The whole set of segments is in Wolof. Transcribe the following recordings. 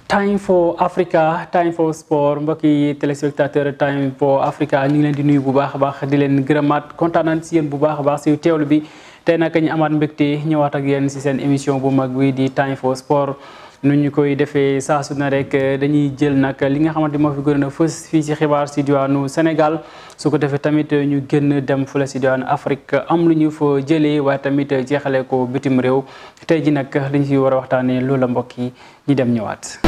Time for Africa, Time for Sport mbokki téléspectateur Time for Africa ñu ngi leen di nuyu bu baax a baax di leen gërëmaat kontaan nañ si yéen bu baax a baax si teewlu bi tey nag ñu amaat mbégte ñëwaat ak yéen si seen émission bu mag bi di Time for Sport nu ñu koy defee saa su ne rek dañuy jël nag li nga xamante moo fi gën a fës fii si xibaar si diwaanu Sénégal su ko defee tamit ñu génn dem fële si diwaanu Afrique am lu ñu fa jëlee waaye tamit jeexalee ko bitim réew tey ji nag dañu fi war a waxtaanee loola mbokk yi ñu dem ñëwaat.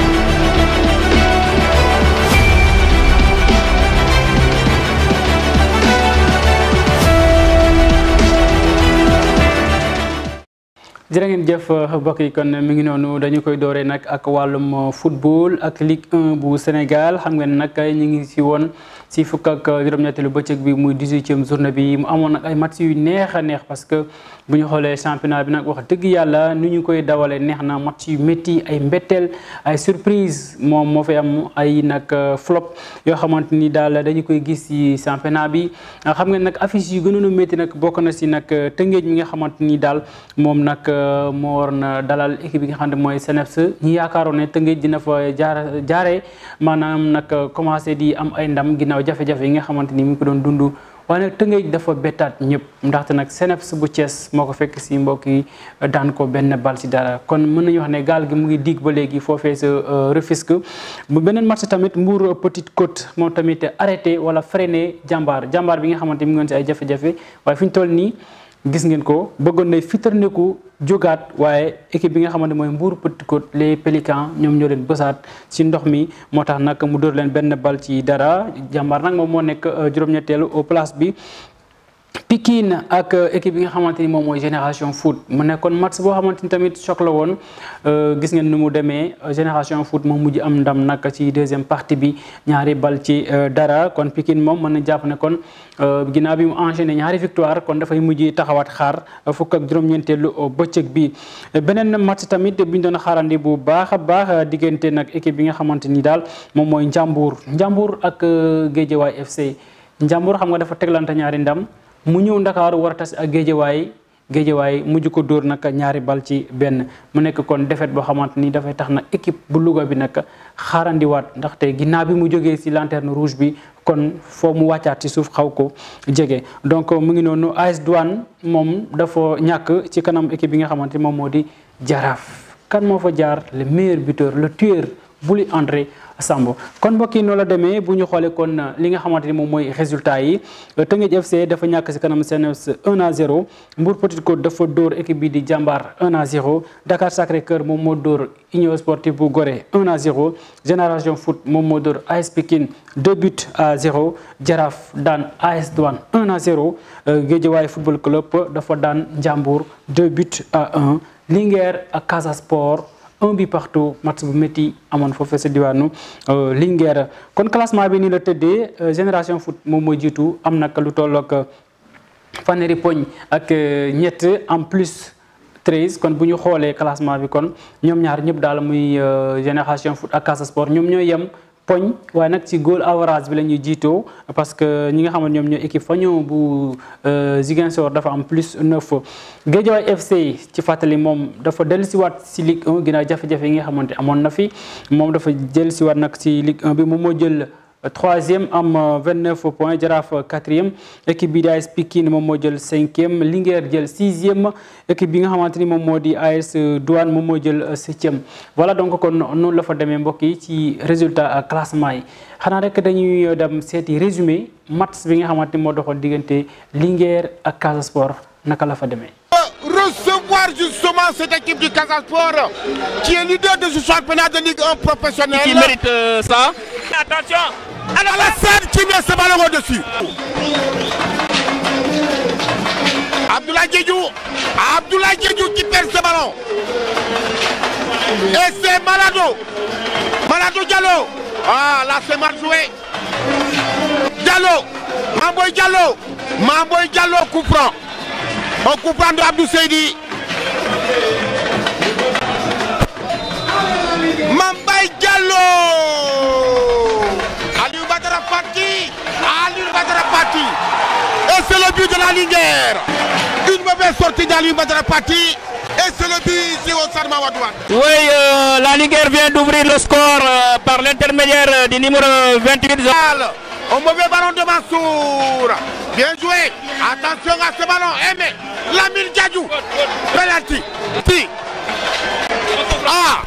jërë ngeen jëf mbokk yi kon mi ngi noonu dañu koy dooree nag ak wàllum football ak Ligue 1 bu Sénégal xam ngeen nag ñu ngi si woon si fukk ak juróom-ñetteelu bëccëg bi muy 18e journée bi mu amoon nag ay match yu neex a neex parce que bu ñu xoolee championnat bi nag wax dëgg yàlla ni ñu koy dawalee neex na match yu métti ay mbetteel ay surprise moom moo fay am ay nag flop yoo xamante ni daal dañu koy gis si championnat bi xam ngeen nag affiche yu gënoon a métti nag bokk na si nag Tëngéej mi nga xamante ni daal moom nag moo war na dalal équipe bi nga xam ne mooy CNEPS ñi yaakaaroon ne Tëngéej dina fa jaaree maanaam nag commencé di am ay ndam ginnaaw jafe-jafe yi nga xamante ni mi ngi ko doon dund waaye nag Tëngéej dafa bettaat ñëpp ndaxte nag CNEPS bu Thiès moo ko fekk si mbokk yi daan ko benn bal si dara kon mën nañu wax ne gaal gi mu ngi diig ba léegi foofee sa Rufisque bu beneen match tamit Mbour Petite Côte moom tamit arrêté wala freiné jàmbaar bi nga xamante ni mu ngi woon si ay jafe-jafe waaye fi ñu toll nii gis ngeen ko bëggoon na fitarneku jógaat waaye équipe bi nga xamante mooy Mbour Petite Côte les Pélicans ñoom ñoo leen bësaat si ndox mi moo tax nag mu dóor leen benn bal ci dara jàmbaar nag moom moo nekk juróom-ñetteelu au place bi Pikine ak équipe bi nga xamante ni moom mooy Génération Foot mu nekkoon match boo xamante ni tamit choc la woon gis ngeen ni mu demee Génération Foot moom mujj am ndam nag ci deuxième partie bi ñaari bal ci dara kon Pikine moom mën na jàpp ne kon ginnaaw bi mu enchaîné ñaari victoire kon dafay mujj taxawaat xaar fukk ak juróom-ñeenteelu bëccëg bi beneen match tamit bi ñu doon xaarandi bu baax a baax diggante nag équipe bi nga xamante ni daal moom mooy Njàmbur ak Guédiawaye FC Njàmbur xam nga dafa teglante ñaari ndam mu ñëw Ndakaaru war a tas ak Géejawaay mujj ko dóor nag ñaari bal ci benn mu nekk kon défaite boo xamante ni dafay tax na équipe bu Louga bi nag xaarandiwaat ndaxte ginnaaw bi mu jógee si lanterne rouge bi kon foo mu wàccaat ci suuf xaw ko jege donc mu ngi noonu AS Douane moom dafa ñàkk ci kanam équipe bi nga xamante ni moom moo di Jaraaf kan moo fa jaar le meilleur buteur le tueur Bouli André Sambo kon mbokk yi noonu la demee bu ñu xoolee kon li nga xamante ni moom mooy résultat yi Tëngéej FC dafa ñàkk si kanam CNEPS 1-0 Mbour Petite Côte dafa dóor équipe bi di Jàmbaar 1-0 Dakar Sacré-Cœur moom moo dóor Union Sportive bu Gorée 1-0 Génération Foot moom moo dóor AS Pikine 2-0 Jaraaf daan AS Douane 1-0 Guédiawaye Football Club dafa daan Njàmbur 2-1 Linguère ak Casa Sport 1 but partout match bu métti amoon foofu sa diwaanu Linguère kon classement bi nii la tëddee Génération Foot moom mooy jiitu am nag lu toll ak fanweeri poñ ak ñett en plus 13 kon bu ñu xoolee classement bi kon ñoom ñaar ñëpp daal muy Génération Foot ak Casa Sport ñoom ñooy yem poñ waaye nag ci goal average bi la ñuy jiitoo parce que ñi nga xam ne ñoom ñooy équipe fa ñëw bu Ziguinchor dafa am plus 9 Guédiawaye FC ci fàttali moom dafa dellusiwaat si Ligue 1 ginnaaw jafe-jafe yi nga xamante amoon na fi moom dafa dellusiwaat nag si Ligue 1 bi moom moo jël 3e am 29 points Jaraaf 4e équipe bi di AS Pikine moom moo jël 5e Linguère jël 6e équipe bi nga xamante ni moom moo di AS Douane moom moo jël 7e voilà donc kon noonu la fa demee mbokk yi ci résultat classement yi xanaa rek dañuy dem seeti résumé match bi nga xamante ni moo doxoon diggante Linguère ak Casa Sport naka la fa demee. Recevoir justement cette équipe du Casa Sport qui est leader de ce championnat de Ligue 1 professionnel. Qui mérite ça. Attention, Alassane qui met ce ballon au-dessus. Abdoulaye Diédhiou qui perd ce ballon. Et c'est Malado Diallo. Ah là c'est mal joué. Mamboy Diallo coup franc. Un coup franc de Abdou Seydi. Mamboy Diallo. Aliou Badara Fati. Et c'est le but de la Linguère. Une mauvaise sortie d'Aliou Badara Fati. Et c'est le but ici au Stade Mamadouane. Oui, la Ligue 1 vient d'ouvrir le score par l'intermédiaire du numéro 28. Au mauvais ballon de Mansour. Bien joué. Attention à ce ballon. Aimé. Lamine Diadou. Penalty. Qui? Ah.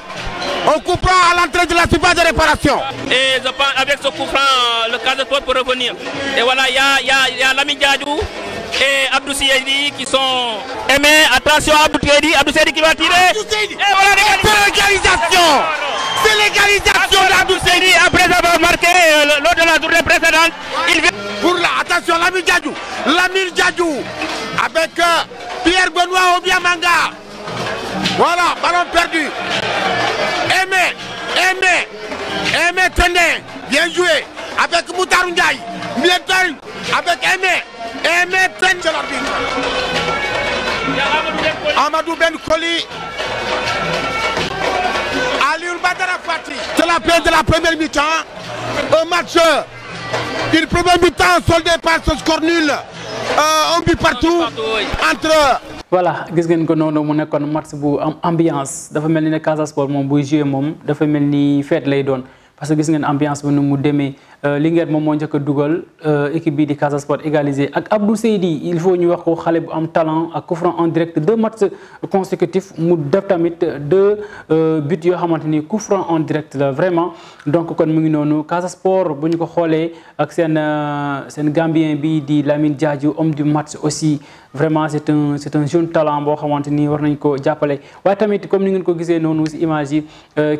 On coupera à l'entrée de la surface de réparation. Et je pense avec ce coup franc, le Casa Sport peut revenir. Et voilà, il y a Lamine Diadou et Abdou Seydi qui sont aimés. Attention Abdou Seydi qui va tirer. Et voilà l'égalisation. C'est l'égalisation d'Abdou Seydi. Après avoir marqué lors de la journée précédente, il vient. Pour là, attention Lamine Diadou. Lamine Diadou avec Pierre Benoît Obiamanga. Voilà, ballon perdu. Aimé Tendé, bien joué avec Moutarou Ndiaye, Mietel avec Aimé Tendé, Amadou Ben Koli, Aliou Badara Fati. C'est la fin de la première mi-temps, un match, une première mi-temps soldé par ce score nul, un but partout entre. Voilà gis ngeen ko noonu mu nekkoon match bu am ambiance dafa mel ni ne Casa Sport moom buy joué moom dafa mel ni fête lay doon parce que gis ngeen ambiance bi nu mu demee Linguère moom moo njëkk a dugal équipe bi di Casa Sport égalisé ak Abdou Seydi il faut ñu wax ko xale bu am talent ak coup franc en direct 2 matchs consécutifs mu def tamit 2 buts yoo xamante ni coup franc en direct la vraiment donc kon mu ngi noonu Casa Sport bu ñu ko xoolee ak seen Gambien bi di Lamine Diadou homme du match aussi. Vraiment c'est un jeune talent boo xamante ni war nañ ko jàppale waaye tamit comme ni ngeen ko gisee noonu si image yi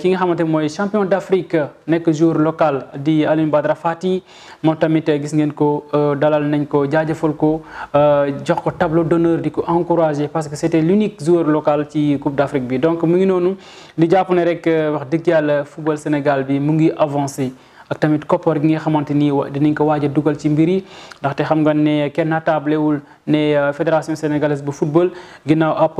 ki nga xamante mooy champion d'Afrique nekk joueur local di Aliou Badara Fati moom tamit gis ngeen ko dalal nañ ko jaajëfal ko jox ko tableau d'honneur di ko encourager parce que c'était l'unique joueur local ci Coupe d'Afrique bi donc mu ngi noonu di jàpp ne rek wax dëgg yàlla football Sénégal bi mu ngi avancé ak tamit koppar gi nga xamante ni dinañ ko waaj a dugal ci mbir yi ndaxte xam nga ne kenn naatablewul ne fédération sénégalaise bu football ginnaaw ab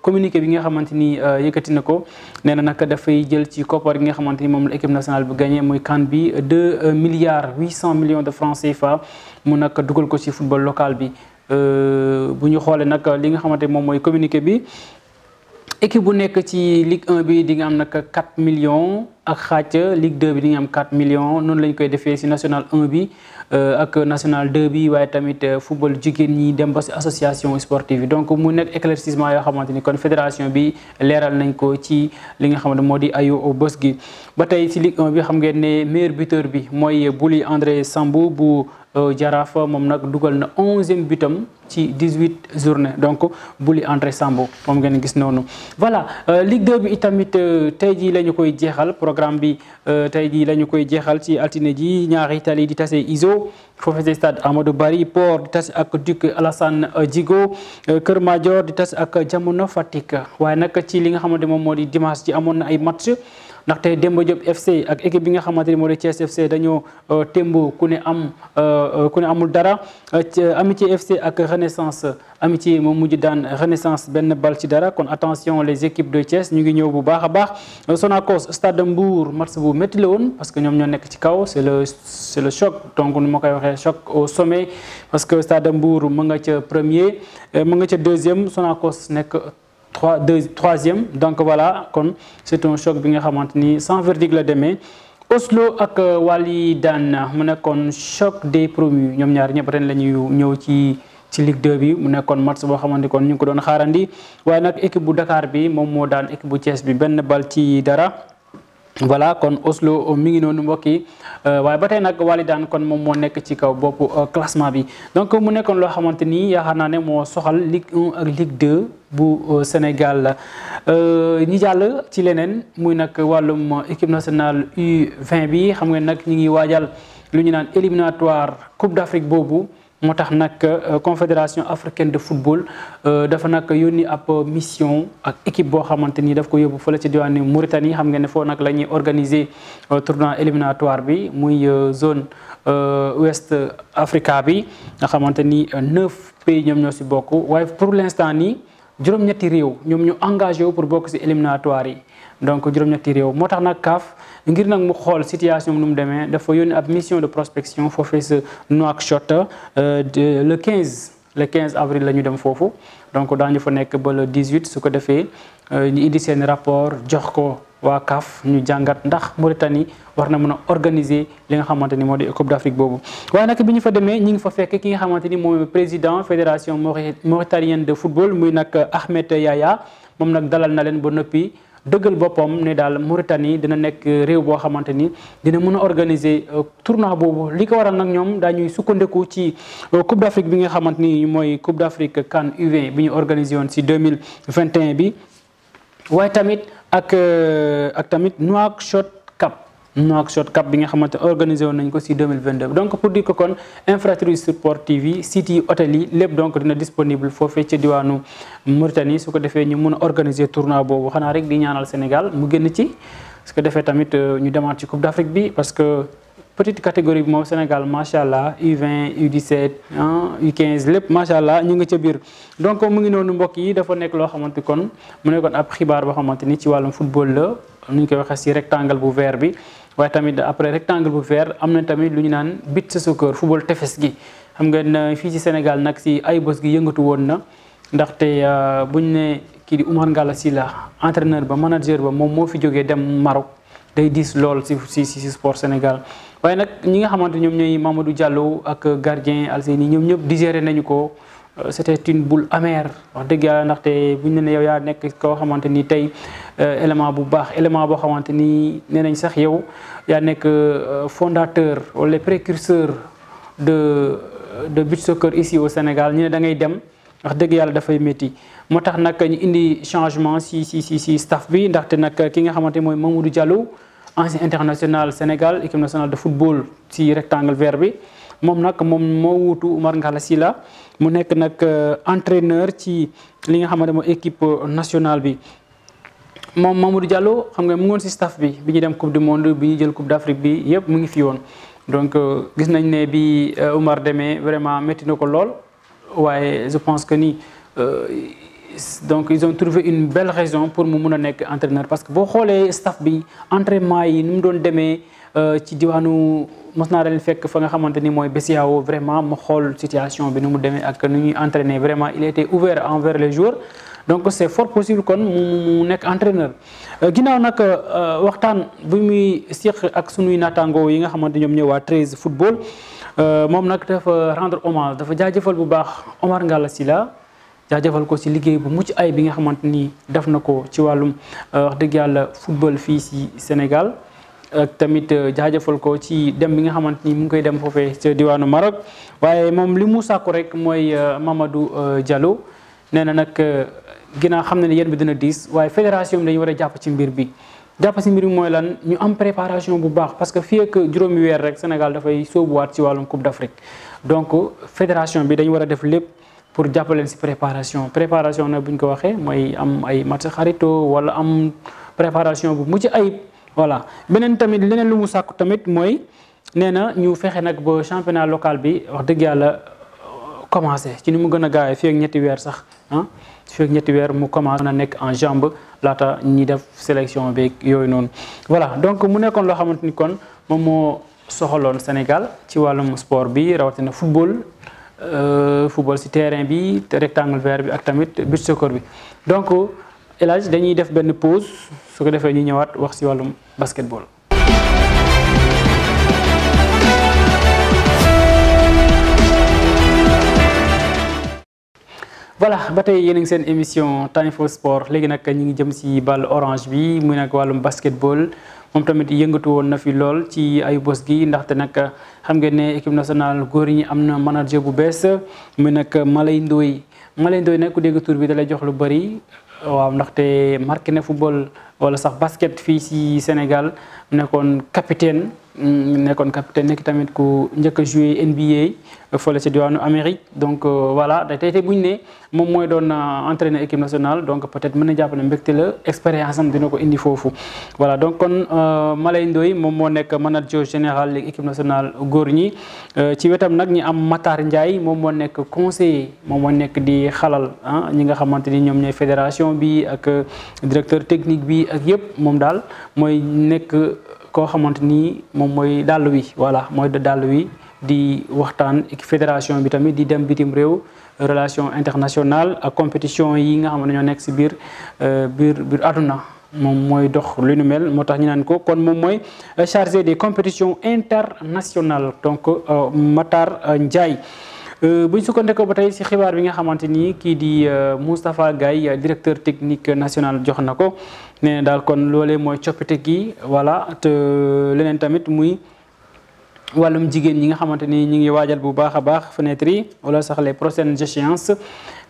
communiqué bi nga xamante ni yëkkati na ko nee na nag dafay jël ci koppar gi nga xamante ni moom la équipe nationale bu gagné muy CAN bi 2 milliards 800 millions de francs CFA mu nag dugal ko ci football local bi bu ñu xoolee nag li nga xamante moom mooy communiqué bi. équipe bu nekk ci Ligue 1 bi di nga am nag 4 millions ak xaaj Ligue 2 bi di nga am 4 millions noonu lañ koy defee ci national 1 bi ak national 2 bi waaye tamit football jigéen ñi dem ba ci association sportive yi donc mu nekk éclaircissement yoo xamante ni kon fédération bi leeral nañ ko ci li nga xamante moo di ayu bés gi. ba tey ci Ligue 1 bi xam ngeen ne meilleur buteur bi mooy Bouli André Sambou bu Jaraaf moom nag dugal na 11e butam ci 18 journées donc Bouli André Sambou moom ngeen gis noonu. voilà Ligue 2 bi itamit tey jii la ñu koy jeexal programme bi tey jii la ñu koy jeexal ci altine ji ñaari tali di tase ISO foofu ci stade Amadou Barry Port di tase ak Duc Alassane Djigo Kër Madior di tase ak Jamono Fatick waaye nag ci li nga xamante moom moo di dimanche ci amoon na ay match. ndaxte Demba Diop FC ak équipe bi nga xamante ni moo di Thiès FC dañoo tembo ku ne amul dara Amitié FC ak Renaissance Amitié moom mujj daan Renaissance benn bal ci dara kon attention les équipes de Thiès ñu ngi ñëw bu baax a baax Sonacos Stade Mbour match bu métti la woon parce que ñoom ñoo nekk ci kaw c'est le choc donc nu ma koy waxee choc au sommet parce que Stade Mbour mu nga ca premier mu nga ca deuxième Sonacos nekk troisième donc voilà kon c'est un choc bi nga xamante ni sans verdict la demee Oslo ak Walidane mu nekkoon choc des promus ñoom ñaar ñëpp ren la ñuy ñëw ci Ligue 2 bi mu nekkoon match boo xamante kon ñu ngi ko doon xaarandi waaye nag équipe bu Dakar bi moom moo daan équipe bu Thiès bi benn bal ci dara. voilà kon Oslo mi ngi noonu mbokk yi waaye ba tey nag Walidane kon moom moo nekk ci kaw boppu classement bi donc mu nekkoon loo xamante ni yaakaar naa ne moo soxal Ligue 1 ak Ligue 2 bu Sénégal ñi jàll ci leneen muy nag wàllum équipe nationale U20 bi xam nga nag ñi ngi waajal lu ñu naan éliminatoire Coupe d'Afrique boobu. moo tax nag confédération africaine de football dafa nag yónni ab mission ak équipe boo xamante ni daf ko yóbbu fële ci diwaanu Mauritanie xam nga ne foo nag la ñuy organiser tournoi éliminatoire bi muy zone ouest Africa bi nga xamante ni 9 pays ñoom ñoo ci bokk waaye pour l'instant nii juróom-ñetti réew ñoom ñu engagé wu pour bokk ci éliminatoire yi donc juróom-ñetti réew moo tax nag CAF ngir nag mu xool situation nu mu demee dafa yónni ab mission de prospection foofee sa Nouakchott le 15 avril la ñu dem foofu donc daañu fa nekk ba le 18 su ko defee ñu indi seen rapport jox ko waa CAF ñu jàngat ndax Mauritanie war na mën a organiser li nga xamante ni moo di Coupe d'Afrique boobu. waaye nag bi ñu fa demee ñi ngi fa fekk ki nga xamante ni mooy président fédération mauritanienne de football muy nag Ahmed Yaya moom nag dalal na leen ba noppi dëggal boppam ne daal Mauritanie dina nekk réew boo xamante ni dina mën a organiser tournoi boobu li ko waral nag ñoom daañuy sukkandiku ci Coupe d'Afrique bi nga xamante ni mooy Coupe d'Afrique CAN U20 bi ñu organisé woon si 2021 bi waaye tamit ak tamit Nouakchott Cup bi nga xamante organisé woon nañ ko si 2022 donc pour dire que kon infrastructure sportive yi sites yi hôtel yi lépp donc dina disponible foofee ca diwaanu Mauritanie su ko defee ñu mun a organiser tournoi boobu xanaa rek di ñaanal Sénégal mu génn ci su ko defee tamit ñu demaat ci Coupe d'Afrique bi parce que petite catégorie bi moom Sénégal macha allah U20 U17 U15 lépp macha allah ñu ngi ca biir donc mu ngi noonu mbokk yi dafa nekk loo xamante kon mu nekkoon ab xibaar boo xamante ni ci wàllum football la nu ñu koy waxee si rectangle bu vert bi waaye tamit après rectangle bu vert am na tamit lu ñu naan beach soccer football tefes gi xam nga fii ci Sénégal nag si ay bés gi yëngatu woon na ndaxte buñ ne kii di Oumar Ngalla Sylla entraîneur ba manager ba moom moo fi jógee dem Maroc day diis lool si sport Sénégal waaye nag ñi nga xamante ñoom ñooy Mamadou Diallo ak gardien Alseyni ñoom ñëpp digéré nañu ko c'était une boule amère wax dëgg yàlla ndaxte buñ ne yow yaa nekk koo xamante ni tey élément bu baax élément boo xamante ni nee nañ sax yow yaa nekk fondateur wala précurseur de beach soccer ici au Sénégal ñu ne da ngay dem wax dëgg yàlla dafay métti moo tax nag ñu indi changement si staff bi ndaxte nag ki nga xamante mooy Mamadou Diallo ancien international Sénégal équipe nationale de football si rectangle vert bi moom nag moom moo wuutu Oumar Ngalla Sylla mu nekk nag entraîneur ci li nga xamante mooy équipe nationale bi moom Mamadou Diallo xam nga mu ngoon si staff bi ñu dem coupe du monde bi ñu jël coupe d'Afrique bi yëpp mu ngi fi woon donc gis nañ ne bi Oumar demee vraiment métti na ko lool waaye je pense que ni donc ils ont trouvé une belle raison pour mu mun a nekk entraîneur parce que boo xoolee staff bi entraînement yi nu mu doon demee ci diwaanu mos naa leen fekk fa nga xamante ni mooy BCEAO vraiment ma xool situation bi nu mu demee ak nu ñuy entraîner vraiment il était ouvert envers les joueurs donc c'est fort possible kon mu nekk entraîneur ginnaaw nag waxtaan bu muy seq ak sunuy naataangoo yi nga xamante ñoom ñëw waa 13 football moom nag dafa rendre hommage dafa jaajëfal bu baax Oumar Ngalla Sylla jaajëfal ko ci liggéey bu mucc ay bi nga xamante ni def na ko ci wàllum wax dëgg yàlla football fii ci Sénégal ak tamit jaajëfal ko ci dem bi nga xamante ni mu ngi koy dem foofee ca diwaanu Maroc waaye moom li mu sàkku rek mooy Mamadou Diallo nee na nag ginnaaw xam na ne yéen bi dina diis waaye fédération bi dañu war a jàpp ci mbir bi jàpp ci mbir bi mooy lan ñu am préparation bu baax parce que fii ak juróomi weer rek Sénégal dafay sóobuwaat ci wàllum Coupe d'Afrique donc fédération bi dañu war a def lépp pour jàppaleen ci préparation nag bu ñu ko waxee mooy am ay match xarito wala am préparation bu mucc ayib voilà beneen tamit leneen lu mu sàkku tamit mooy nee na ñu fexe nag ba championnat local bi wax dëgg yàlla commencé ci ni mu gën a gaawee fii ak ñetti weer sax fii ak ñetti weer mu commencé na nekk en jambe laata ñi def sélection beeg yooyu noonu voilà donc mu nekkoon loo xamante ni kon moom moo soxaloon Sénégal ci wàllum sport bi rawatina football ci terrain bi rectangle vert bi ak tamit beach soccer bi donc El Hadj dañuy def benn pause su ko defee ñu ñëwaat wax ci wàllum basketball. voilà ba tey yéen a ngi seen émission Time for Sport léegi nag ñu ngi jëm ci ball orange bi muy nag wàllum basketball moom tamit yëngatu woon na fi lool ci ay bés gi ndaxte nag xam ngeen ne équipe nationale góor ñi am na manager bu bees muy nag Malay Ndoye nag ku dégg tur bi da lay jox lu bëri waaw ndaxte marqué na football wala sax basket fii ci Sénégal nekkoon capitaine nekk tamit ku njëkk a joué NBA fële ci diwaanu Amérique donc voilà tey bu ñu ne moom mooy doon entraîneur équipe nationale donc peut-être mën na jàpp ne mbégte la expérience am dina ko indi foofu. voilà donc kon Malay Ndoye moom moo nekk manager général équipe nationale góor ñi ci wetam nag ñi am Matar Ndiaye moom moo nekk conseiller moom moo nekk di xalal ñi nga xamante ni ñoom ñooy fédération bi ak directeur technique bi ak yëpp moom daal mooy nekk. koo xamante ni moom mooy dàll wi voilà mooy dàll wi di waxtaan fédération bi tamit di dem bitim réew relation internationale ak compétition yi nga xam ne ñoo nekk si biir àdduna moom mooy dox lu nu mel moo tax ñu naan ko kon moom mooy chargé des compétitions internationales donc Matar Ndiaye. bu ñu sukkandikoo ba tey si xibaar bi nga xamante ni kii di Moustapha Gaye directeur technique national jox na ko nee na daal kon loolee mooy coppite gi voilà te leneen tamit muy wàllum jigéen ñi nga xamante ni ñu ngi waajal bu baax a baax fenêtre yi wala sax les prochaines échéances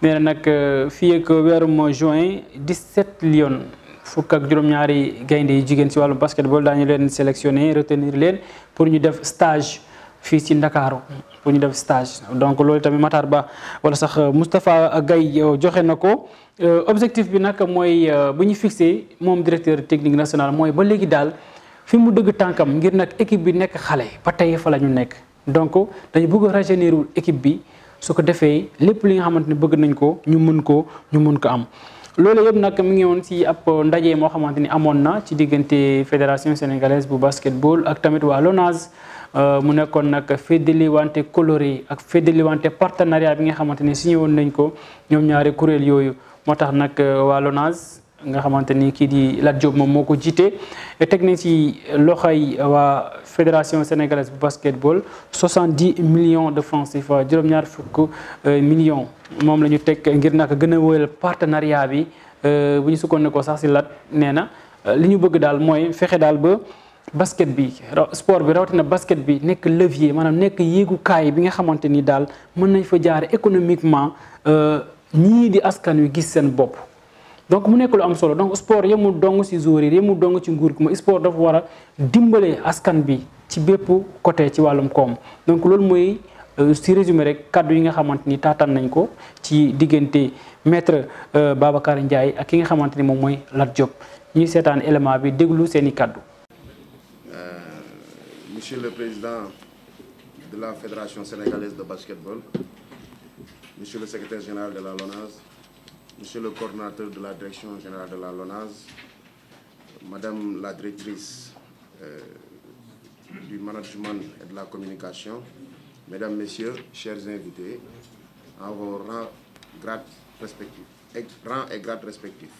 nee na nag fii ak weerum juin 17 Lions fukk ak juróom-ñaari gaynde yi jigéen si wàllum basketball daañu leen sélectionné retenir leen pour ñu def stage fii ci Ndakaaru pour ñu def stage donc loolu tamit Matar Ba wala sax Moustapha Gaye joxe na ko objectif bi nag mooy bu ñu fixé moom directeur technique national mooy ba léegi daal fi mu dëgg tànkam ngir nag équipe bi nekk xale ba tey fa la ñu nekk donc dañu bëgg a rajeunir équipe bi su ko defee lépp li nga xamante ne bëgg nañ ko ñu mën ko am. loolu yëpp nag mi ngi woon ci ab ndaje moo xamante ni amoon na ci diggante fédération sénégalaise bu basketball ak tamit waa LONASE mu nekkoon nag feddaliwante coloré ak feddaliwante partenariat bi nga xamante ni signé woon nañ ko ñoom ñaari kuréel yooyu moo tax nag waa LONASE nga xamante ni kii di Lat Diop moom moo ko jiite teg nañ ci loxoy waa fédération sénégalaise bu basketball 70 millions de francs CFA juróom-ñaar fukk millions moom la ñu teg ngir nag gën a wóyal partenariat bi bu ñu sukkandikoo sax si Lat nee na li ñu bëgg daal mooy fexe daal ba basket bi sport bi rawatina basket bi nekk levier maanaam nekk yéegukaay bi nga xamante ni daal mën nañ fa jaare économiquement ñii di askan wi gis seen bopp. donc mu nekk lu am solo donc sport yemul dong ci joueur yi yemul dong ci nguur gi mooy sport dafa war a dimbale askan bi ci bépp côté ci wàllum koom donc loolu mooy ci résumé rek kaddu yi nga xamante ni taataan nañ ko ci diggante maître Babacar Ndiaye ak ki nga xamante ni moom mooy Lat Diop ñuy seetaan élément bi déglu seeni kaddu. Monsieur le président de la Fédération sénégalaise de basketball, monsieur le secrétaire général de la LONASE, monsieur le coordonnateur de la direction générale de la LONASE, madame la directrice du management et de la communication, mesdames, messieurs, chers invités, en vos rangs et grades respectifs.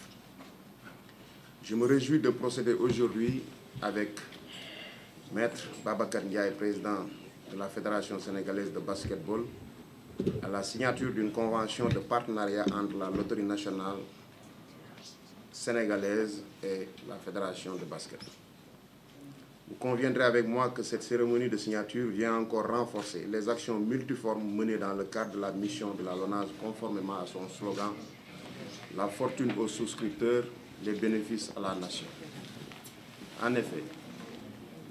Je me réjouis de procéder aujourd'hui avec Maître Babacar Ndiaye, président de la Fédération sénégalaise de basketball, à la signature d'une convention de partenariat entre la Loterie nationale sénégalaise et la Fédération de basket. Vous conviendrez avec moi que cette cérémonie de signature vient encore renforcer les actions multiformes menées dans le cadre de la mission de la LONASE conformément à son slogan « La fortune aux souscripteurs, les bénéfices à la nation ». En effet,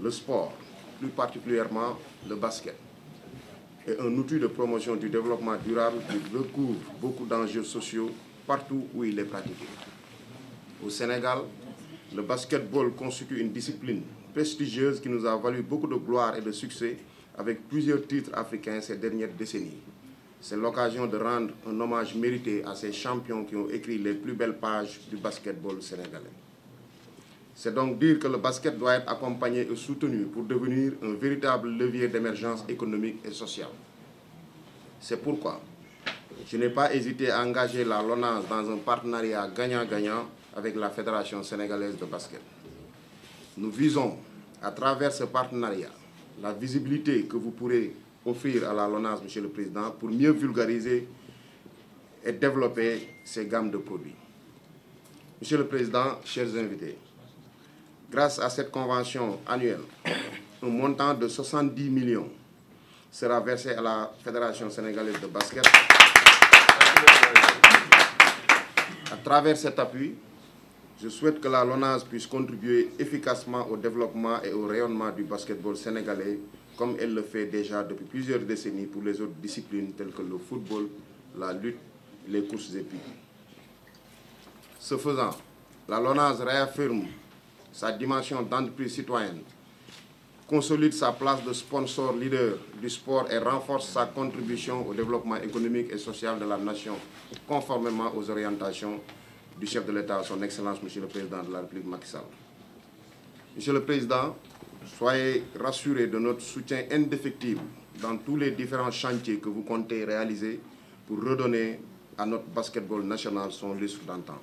le sport, plus particulièrement le basket, est un outil de promotion du développement durable qui recouvre beaucoup d'enjeux sociaux partout où il est pratiqué. Au Sénégal, le basketball constitue une discipline prestigieuse qui nous a valu beaucoup de gloire et de succès avec plusieurs titres africains ces dernières décennies. C'est l'occasion de rendre un hommage mérité à ces champions qui ont écrit les plus belles pages du basketball sénégalais. C'est donc dire que le basket doit être accompagné et soutenu pour devenir un véritable levier d'émergence économique et sociale. C'est pourquoi je n'ai pas hésité à engager la LONASE dans un partenariat gagnant-gagnant avec la Fédération sénégalaise de basket. Nous visons, à travers ce partenariat, la visibilité que vous pourrez offrir à la LONASE, Monsieur le Président, pour mieux vulgariser et développer ces gammes de produits. Monsieur le Président, chers invités, grâce à cette convention annuelle, un montant de 70 millions sera versé à la Fédération sénégalaise de basket. À travers cet appui, je souhaite que la LONASE puisse contribuer efficacement au développement et au rayonnement du basketball sénégalais, comme elle le fait déjà depuis plusieurs décennies pour les autres disciplines telles que le football, la lutte et les courses épiques. Ce faisant, la LONASE réaffirme sa dimension d'entreprise citoyenne, consolide sa place de sponsor leader du sport et renforce sa contribution au développement économique et social de la nation, conformément aux orientations du chef de l'État, son Excellence, Monsieur le Président de la République, Macky Sall. Monsieur le Président, soyez rassurés de notre soutien indéfectible dans tous les différents chantiers que vous comptez réaliser pour redonner à notre basketball national son lustre d'antan.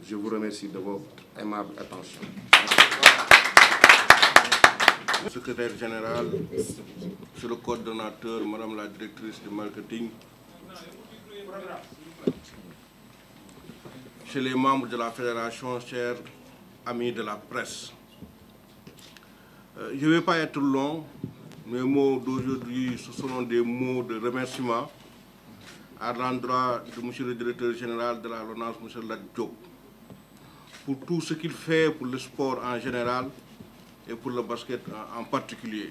Je vous remercie de votre aimable attention. Secrétaire général, monsieur le coordonnateur, madame la directrice du marketing, chez les membres de la fédération, chers amis de la presse. Je ne vais pas être long. Mes mots d'aujourd'hui, ce seront des mots de remerciement à l'endroit de monsieur le directeur général de la LONASE, monsieur Lat Diop, pour tout ce qu'il fait pour le sport en général et pour le basket en particulier.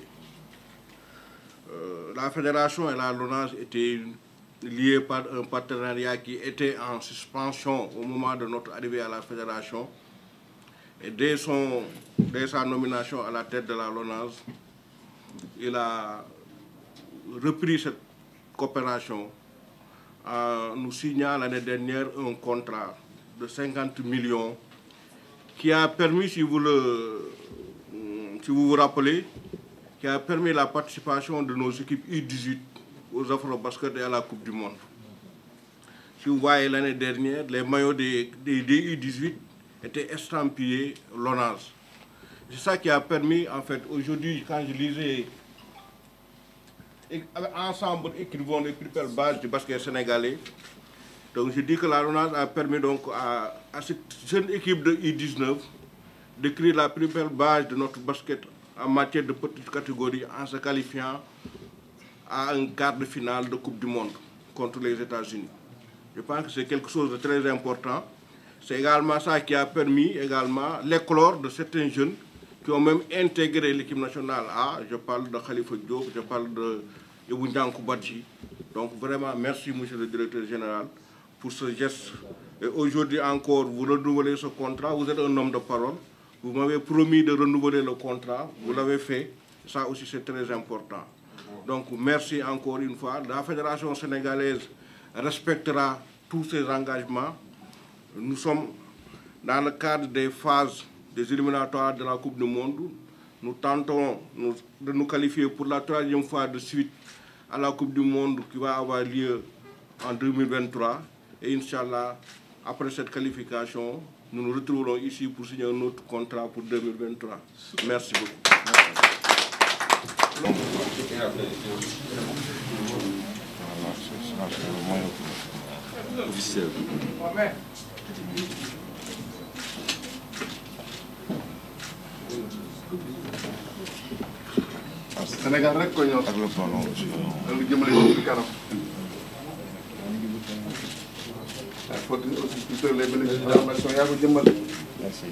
La fédération et la LONASE étaient liées par un partenariat qui était en suspension au moment de notre arrivée à la fédération. Et dès sa nomination à la tête de la LONASE, il a repris cette coopération en nous signant l'année dernière un contrat de 50 millions qui a permis, si vous vous rappelez, qui a permis la participation de nos équipes U18 aux Afro-Basket et à la Coupe du Monde. Si vous voyez l'année dernière, les maillots des U18 étaient estampillés LONASE. C'est ça qui a permis, en fait, aujourd'hui, quand je lisais, ensemble, écrivons les plus belles bases du basket sénégalais. Donc je dis que la LONASE a permis donc à cette jeune équipe de U19 d'écrire la plus belle base de notre basket en matière de petite catégorie en se qualifiant à un quart de finale de Coupe du Monde contre les États-Unis. Je pense que c'est quelque chose de très important. C'est également ça qui a permis également l'éclore de certains jeunes qui ont même intégré l'équipe nationale A. Je parle de Khalifa Diop, je parle de Ibou Badji. Donc vraiment, merci monsieur le directeur général pour ce geste. Et aujourd'hui encore, vous renouvelez ce contrat, vous êtes un homme de parole. Vous m'avez promis de renouveler le contrat, vous l'avez fait. Ça aussi c'est très important. Donc merci encore une fois. La Fédération sénégalaise respectera tous ses engagements. Nous sommes dans le cadre des phases des éliminatoires de la Coupe du Monde. Nous tentons de nous qualifier pour la 3e fois de suite à la Coupe du Monde qui va avoir lieu en 2023. Et Inch'Allah, après cette qualification, nous nous retrouverons ici pour signer un autre contrat pour 2023. Merci beaucoup. Officiel. Sénégal rek ko ñor ak le ballon aussi. Nga jëmale ci kanam. Il faut aussi les bénéfices de la nation yaa ko jëmmal. Merci.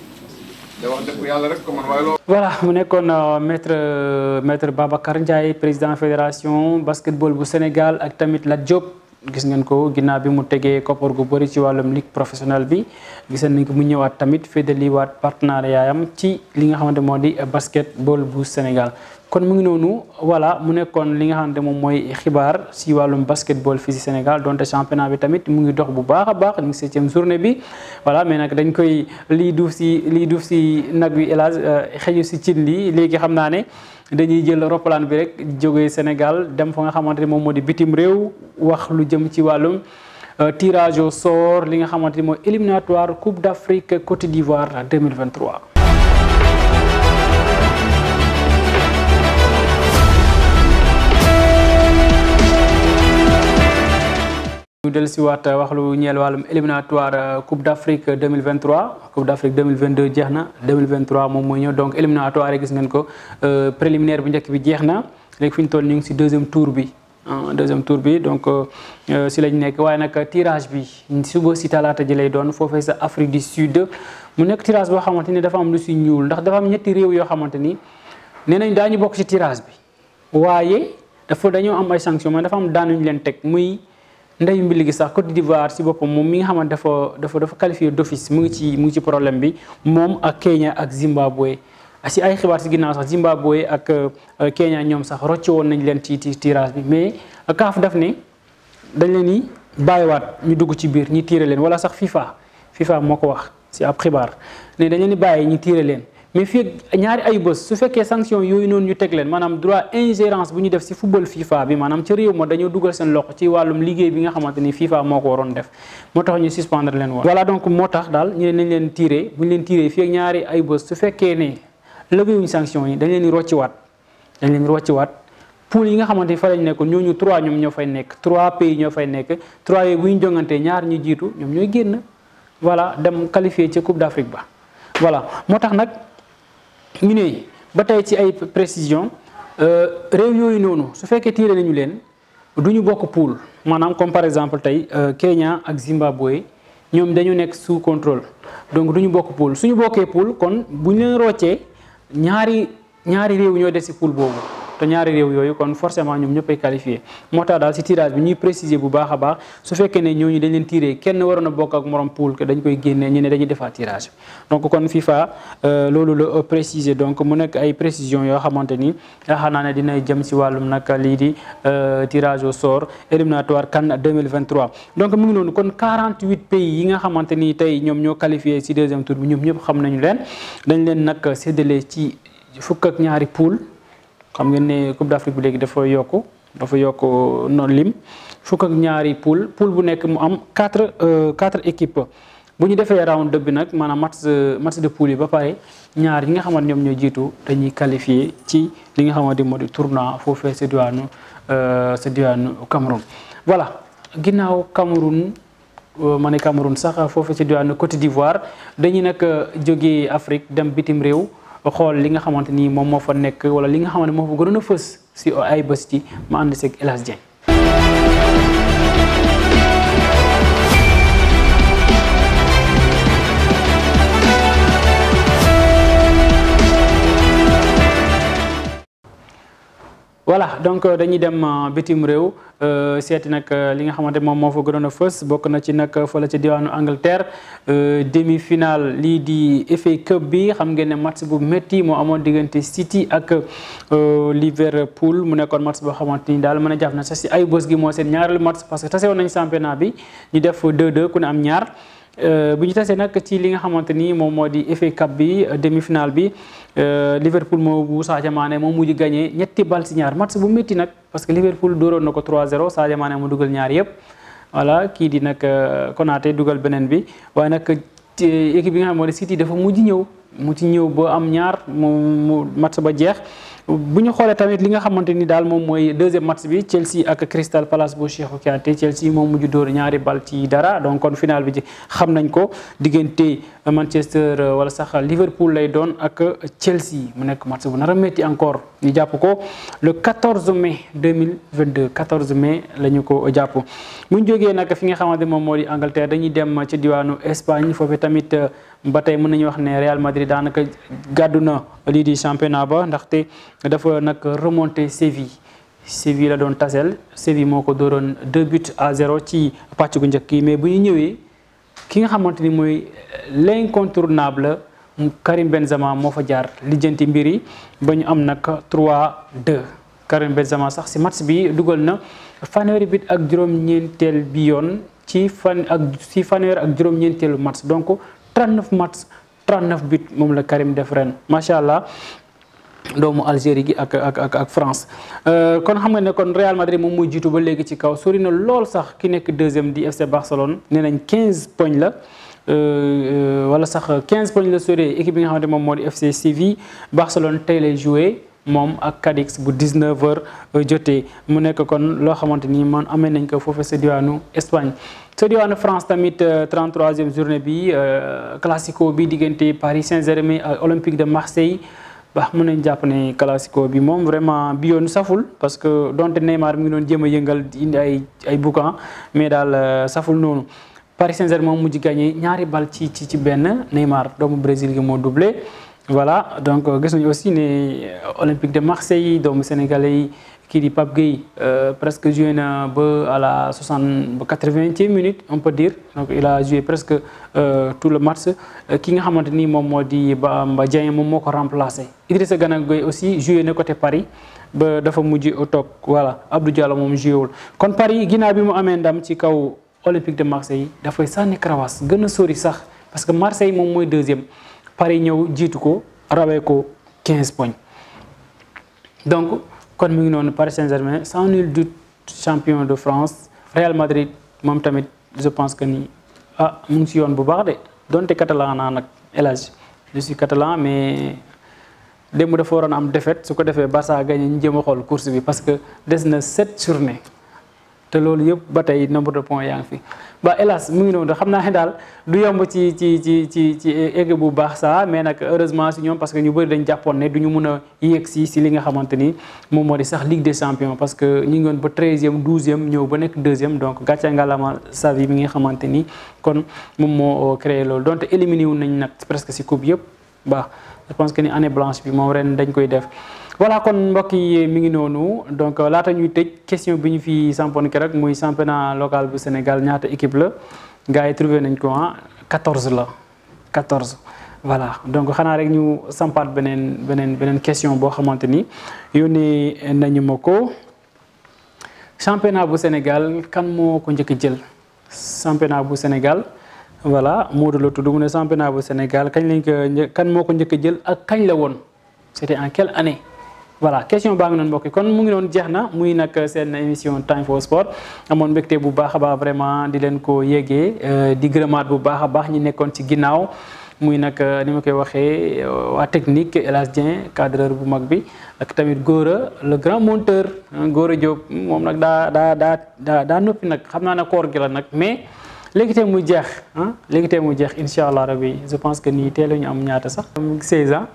Voilà, mu nekkoon maître Babacar Ndiaye président fédération basketball bu Sénégal ak tamit Lat Diop gis ngeen ko ginnaaw bi mu tegee koppar gu bëri ci wàllum ligue professionnelle bi gis nañ ko mu ñëwaat tamit féddaliwaat partenariat am ci li nga xamante moo di basketball bu Sénégal. kon mu ngi noonu voilà mu nekkoon li nga xamante moom mooy xibaar si wàllum basketball fii si Sénégal donte championnat bi tamit mu ngi dox bu baax a baax ñu ngi 7e journée bi voilà mais nag dañ koy lii duuf si nag wi élage xëju si cin lii léegi xam naa ne dañuy jël roppalaan bi rek jógee Sénégal dem fa nga xamante ne moom moo di bitim réew wax lu jëm ci wàllum tirage au sort li nga xamante ni mooy éliminatoire Coupe d'Afrique Côte d'Ivoire 2023. ñu dellu si waat wax lu ñeel wàllum éliminatoire Coupe d'Afrique 2023 Coupe d'Afrique 2022 jeex na 2023 moom mooy ñëw donc éliminatoire yi gis ngeen ko préliminaire bu njëkk bi jeex na léegi fi ñu toll ñu ngi si deuxième tour bi donc si lañ nekk waaye nag tirage bi suba si talaata ji lay doon foofee sa Afrique du Sud mu nekk tirage boo xamante ni dafa am lu si ñuul ndax dafa am ñetti réew yoo xamante ni nee nañ daañu bokk ci tirage bi waaye dañoo am ay sanctions mais dafa am daan ñu leen teg muy ndeyu mbili gi sax Côte d'Ivoire si boppam moom mi nga xamante dafa qualifié d'office mu ngi ci problème bi moom ak Kenya ak Zimbabwe si ay xibaar si ginnaaw sax Zimbabwe ak Kenya ñoom sax rocce woon nañ leen ci tirage bi mais CAF daf ne dañ leen ni bàyyiwaat ñu dugg ci biir ñi tiire leen wala sax FIFA moo ko wax si ab xibaar ne dañ leen di bàyyi ñi tiire leen mais fii ñaari ay bés su fekkee sanction yooyu noonu ñu teg leen maanaam droit ingérence bu ñu def si football FIFA bi maanaam ci réew ma dañoo dugal seen loxo ci wàllum liggéey bi nga xamante ni FIFA moo ko waroon def moo tax ñu suspendre leen woon. voilà donc moo tax daal ñu ne nañ leen tiré bu ñu leen tiré fii ak ñaari ay bés su fekkee ne levé wuñ sanction yi dañ leen di rocciwaat pool yi nga xamante ni fa lañ nekk ñooñu 3 ñoom ñoo fay nekk 3 pays ñoo fay nekk 3 yooyu bu ñu jongantee ñaar ñu jiitu ñoom ñooy génn voilà dem qualifié ci Coupe d'Afrique ba voilà moo tax nag ñu ne ba tey ci ay précision réew yooyu noonu su fekkee tiré nañu leen du ñu bokk pool maanaam comme par exemple tey Kenya ak Zimbabwe ñoom dañu nekk sous contrôle donc du ñu bokk pool suñu bokkee pool kon bu ñu leen roccee ñaari réew ñoo des ci pool boobu te ñaari réew yooyu kon forcément ñoom ñëppay qualifié moo tax daal ci tirage bi ñuy préciser bu baax a baax su fekkee ne ñooñu dañ leen tiré kenn waroon a bokk ak morom pool que dañ koy génnee ñu ne dañuy defaat tirage donc kon FIFA loolu la préciser donc mu nekk ay précision yoo xamante ni yaakaar naa ne dina jëm ci wàllum nag lii di tirage au sort éliminatoire CAN 2023 donc mu ngi noonu kon 48 pays yi nga xamante ni tey ñoom ñoo qualifié ci deuxième tour bi ñoom ñëpp xam nañu leen dañ leen nag séddale ci fukk ak ñaari pool xam ngeen ne Coupe d'Afrique bi léegi dafa yokk noonu lim fukk ak ñaari pool bu nekk mu am 4 équipes bu ñu defee round bi nag maanaam match de pool yi ba pare ñaar yi nga xamante ñoom ñoo jiitu dañuy qualifié ci li nga xamante moo di tournoi foofee sa diwaanu Cameroun. voilà ginnaaw Cameroun ma ne Cameroun sax foofee sa diwaanu Côte d'Ivoire dañuy nag jógee Afrique dem bitim réew. xool li nga xamante ni moom moo fa nekk wala li nga xamante moo fa gënoon a fës si ay bés ci ma ànd seeg El Hadj Dieng. voilà donc dañuy dem bitim réew seeti nag li nga xamante moom moo fa gënoon a fës bokk na ci nag fële ci diwaanu Angleterre demi-finale lii di FA Cup bi xam ngeen ne match bu métti moo amoon diggante City ak Liverpool mu nekkoon match boo xamante ni daal mën a jàpp na sax si ay bés gi moo seen ñaareelu match parce que tasewoon nañ championnat bi ñu def 2-2 ku ne am ñaar bu ñu tasee nag ci li nga xamante ni moom moo di FA Cup bi demi-finale bi Liverpool moo bu Sadio Mané moo mujj gagné ñetti bal si ñaar match bu métti nag parce que Liverpool dooroon na ko 3-0 Sadio Mané mu dugal ñaar yëpp voilà kii di nag Konaté dugal beneen bi waaye nag équipe bi nga xam moo di City dafa mujj ñëw ba am ñaar mu match ba jeex. bu ñu xoolee tamit li nga xamante ni daal moom mooy deuxième match bi Chelsea ak Crystal Palace bu Cheikhou Kouyaté Chelsea moom mujj dóor ñaari bal ci dara donc kon final bi ci xam nañ ko diggante Manchester wala sax Liverpool lay doon ak Chelsea mu nekk match bu nar a métti encore ñu jàpp ko le 14 mai 2022 14 mai la ñu ko jàpp. bu ñu jógee nag fi nga xamante moom moo di Angleterre dañuy dem ci diwaanu Espagne foofu tamit ba tey mën nañu wax ne Real Madrid daanaka gàddu na lii di championnat ba ndaxte dafa nag remonté Séville la doon taseel Séville moo ko dooroon 2-0 ci pàcc gu njëkk yi mais bu ñu ñëwee ki nga xamante ni mooy l'incontournable Karim Benzema moo fa jaar lijjanti mbir yi ba ñu am nag 3-2 Karim Benzema sax si match bi dugal na fanweeri bit ak juróom-ñeenteel bi yoon ci fanweer ak juróom-ñeenteelu match donc 39 match 39 bit moom la Karim def ren macha allah doomu Algérie gi ak France kon xam nga ne kon Real Madrid moom mooy jiitu ba léegi ci kaw sori na lool sax ki nekk deuxième di FC Barcelone nee nañ 15 poñ la wala sax 15 poñ la sori équipe bi nga xamante moom moo di FC Séville Barcelone tey lay joué moom ak Cadix bu 19h jotee mu nekk kon loo xamante ni man amee nañ ko foofu sa diwaanu Espagne. sa diwaanu France tamit 33e journée bi classico bi diggante Paris Saint-Germain ak Olympique de Marseille mën nañ jàpp ne classico bi moom vraiment bi yoon saful parce que donte Neymar mi ngi doon jéem a yëngal indi ay boucan mais daal saful noonu Paris Saint-Germain moom mujj gagné ñaari bal ci benn Neymar doomu Brésil gi moo doublé. voilà donc gis nañu aussi ne Olympique de Marseille doomu sénégalais yi kii di Pape Gueye presque joué na ba à la 80e minute on peut dire donc il a joué presque tout le match ki nga xamante ni moom moo di Bamba Dieng moom moo ko remplacé Idrissa Gana Gueye aussi joué na côté Paris ba dafa mujj toog voilà Abdou Diallo moom joué wul kon Paris ginnaaw bi mu amee ndam ci kaw Olympique de Marseille dafay sànni karawaas gën a sori sax parce que Marseille moom mooy deuxième Paris ñëw jiitu ko rawee ko 15 points. Donc kon mi ngi noonu Paris Saint-Germain sans nul doute champion de France. Real Madrid moom tamit je pense que ni mu ngi si yoon bu baax de donte catalan naa nag El Hadj je suis catalan mais démb dafa waroon am défaite su ko defee Barça gagné ñu jéem a xool course bi parce que des na 7 journées te loolu yëpp ba tey nombre de points yaa ngi fi. ba hélas mu ngi noonu xam naa ne daal du yomb ci équipe bu baax saa mais nag heureusement si ñoom parce que ñu bëri dañ jàppoon ne du ñu mun a yéeg si li nga xamante ni moom moo di sax Ligue des Champions parce que ñu ngi woon ba 13e 12e ñëw ba nekk 2e donc gàcce ngalaama Xavi bi nga xamante ni kon moom moo créé loolu donte éliminé wu nañ nag presque si coupe yëpp baax je pense que ni année blanche bi moom ren dañ koy def. voilà kon mbokk yi mi ngi noonu donc laata ñuy tëj question bi ñu fi sampoon keroog muy championnat local bu Sénégal ñaata équipe la gars yi trouvé nañ ko 14 la 14 voilà donc xanaa rek ñu sampaat beneen question boo xamante ni yónnee nañu ma ko championnat bu Sénégal kan moo ko njëkk a jël championnat bu Sénégal voilà Modou la tudd mu ne championnat bu Sénégal kañ lañ ko kan moo ko njëkk a jël ak kañ la woon c'était en quelle année. voilà question baa ngi noonu mbokk yi kon mu ngi noonu jeex na muy nag seen émission Time for Sport amoon mbégte bu baax a baax vraiment di leen ko yéegee di gërëmaat bu baax a baax ñi nekkoon ci ginnaaw muy nag ni ma koy waxee waa technique El Hadj Dieng cadreur bu mag bi ak tamit Gora le grand monteur Gora Diop moom nag daa noppi nag xam naa ne koor gi la nag mais léegi tey muy jeex léegi tey muy jeex incha allah rabi je pense que nii teel ñu am ñaata sax 16 ans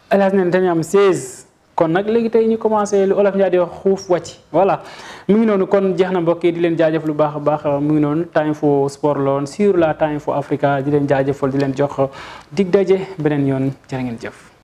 El Hadj neen dañu am 16 kon nag léegi tey ñu commencé lu olof Ndiaye di wax xuuf wàcc voilà mu ngi noonu kon jeex na mbokk yi di leen jaajëf lu baax a baax mu ngi noonu Time for Sport la woon sur la Time for Africa di leen jaajëfal di leen jox dig daje beneen yoon jërë ngeen jëf.